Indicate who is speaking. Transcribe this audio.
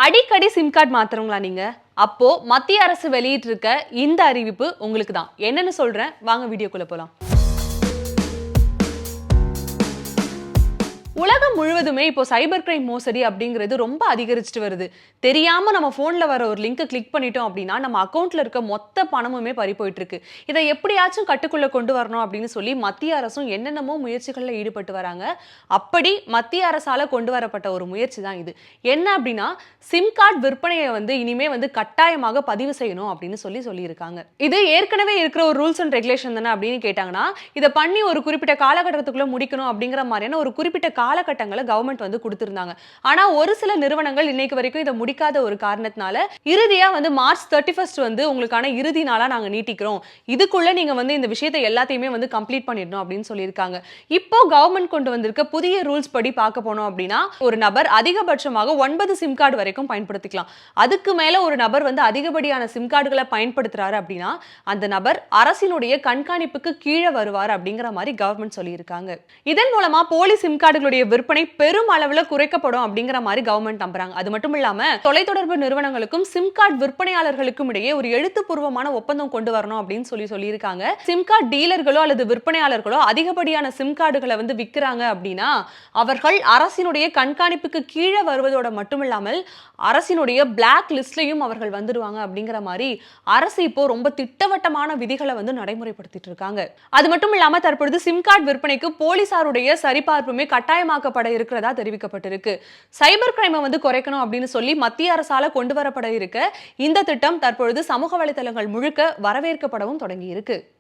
Speaker 1: அடிக்கடி sim card மாத்துறவங்களா நீங்க? அப்போ மத்திய அரசு வெளியிட்டிருக்க இந்த அறிவிப்பு உங்களுக்கு தான். என்னன்னு சொல்றேன், வாங்க வீடியோக்குள்ள போலாம். உலகம் முழுவதுமே இப்போ சைபர் கிரைம் மோசடி அப்படிங்கிறது ரொம்ப அதிகரிச்சுட்டு வருது. தெரியாம நம்ம போன்ல வர ஒரு லிங்க் கிளிக் பண்ணிட்டோம் அப்படின்னா நம்ம அக்கவுண்ட்ல இருக்க மொத்த பணமுமே பறி போயிட்டு இருக்கு. இதை எப்படியாச்சும் கட்டுக்குள்ள கொண்டு வரணும் அப்படின்னு சொல்லி மத்திய அரசும் என்னென்னமோ முயற்சிகள்ல ஈடுபட்டு வராங்க. அப்படி மத்திய அரசால கொண்டு வரப்பட்ட ஒரு முயற்சி தான் இது. என்ன அப்படின்னா சிம் கார்டு விற்பனையை இனிமே கட்டாயமாக பதிவு செய்யணும் அப்படின்னு சொல்லியிருக்காங்க. இது ஏற்கனவே இருக்கிற ஒரு ரூல்ஸ் அண்ட் ரெகுலேஷன் தானே அப்படின்னு கேட்டாங்கன்னா இதை பண்ணி ஒரு குறிப்பிட்ட காலகட்டத்துக்குள்ள முடிக்கணும் அப்படிங்கிற மாதிரியான ஒரு குறிப்பிட்ட காலகட்டங்களை கவர்மெண்ட் கொடுத்திருந்தாங்க. ஆனா ஒரு சில நிறுவனங்கள் இன்னைக்கு வரைக்கும் இதை முடிக்காத ஒரு காரணத்தினால இறுதியா மார்ச் 31 உங்களுக்கான இறுதி நாளா நாங்க நீட்டிக்கிறோம். இதுக்குள்ள நீங்க இந்த விஷயத்தை எல்லாத்தையுமே கம்ப்ளீட் பண்ணிடணும் அப்படின்னு சொல்லியிருக்காங்க. இப்போ கவர்மெண்ட் கொண்டு வந்திருக்க புதிய ரூல்ஸ் படி பார்க்க போனோம் அப்படின்னா ஒரு நபர் அதிகபட்சமாக 9 சிம் கார்டு வரைக்கும் பயன்படுத்திக்கலாம். அதுக்கு மேல ஒரு நபர் அதிகப்படியான சிம் கார்டுகளை பயன்படுத்துறாரு அப்படின்னா அந்த நபர் அரசினுடைய கண்காணிப்புக்கு கீழே வருவார் அப்படிங்கிற மாதிரி கவர்மெண்ட் சொல்லியிருக்காங்க. இதன் மூலமா போலி சிம் கார்டுகளுடைய விற்பனை பெரும் அளவுல குறைக்கப்படும் அப்படிங்கிற மாதிரி கவர்மெண்ட் நம்புறாங்க. அது மட்டும் இல்லாம தொலைத்தொடர்பு நிறுவனங்களுக்கும் சிம் கார்டு விற்பனையாளர்களுக்கும் இடையே ஒரு எழுத்துப்பூர்வமான ஒப்பந்தம் கொண்டு வரணும் அப்படின்னு சொல்லியிருக்காங்க. சிம் கார்டு டீலர்களோ அல்லது விற்பனையாளர்களோ அதிகப்படியான சிம் கார்டுகளை விற்கிறாங்க அப்படின்னா அவர்கள் அரசினுடைய கண்காணிப்புக்கு கீழே வருவதோட மட்டுமில்லாமல் அரசினுடைய பிளாக் லிஸ்ட்லயும் அவர்கள் வந்துடுவாங்க அப்படிங்கிற மாதிரி அரசு இப்போ ரொம்ப திட்டவட்டமான விதிகளை நடைமுறைப்படுத்திட்டு இருக்காங்க. அது மட்டும் இல்லாம தற்பொழுது சிம் கார்டு விற்பனைக்கு போலீசாருடைய சரிபார்ப்புமே கட்டாயமாக்கப்பட இருக்கிறதா தெரிவிக்கப்பட்டிருக்கு. சைபர் கிரைமை குறைக்கணும் அப்படின்னு சொல்லி மத்திய அரசால கொண்டு வரப்பட இருக்க இந்த திட்டம் தற்பொழுது சமூக வலைதளங்கள் முழுக்க வரவேற்கப்படவும் தொடங்கி இருக்கு.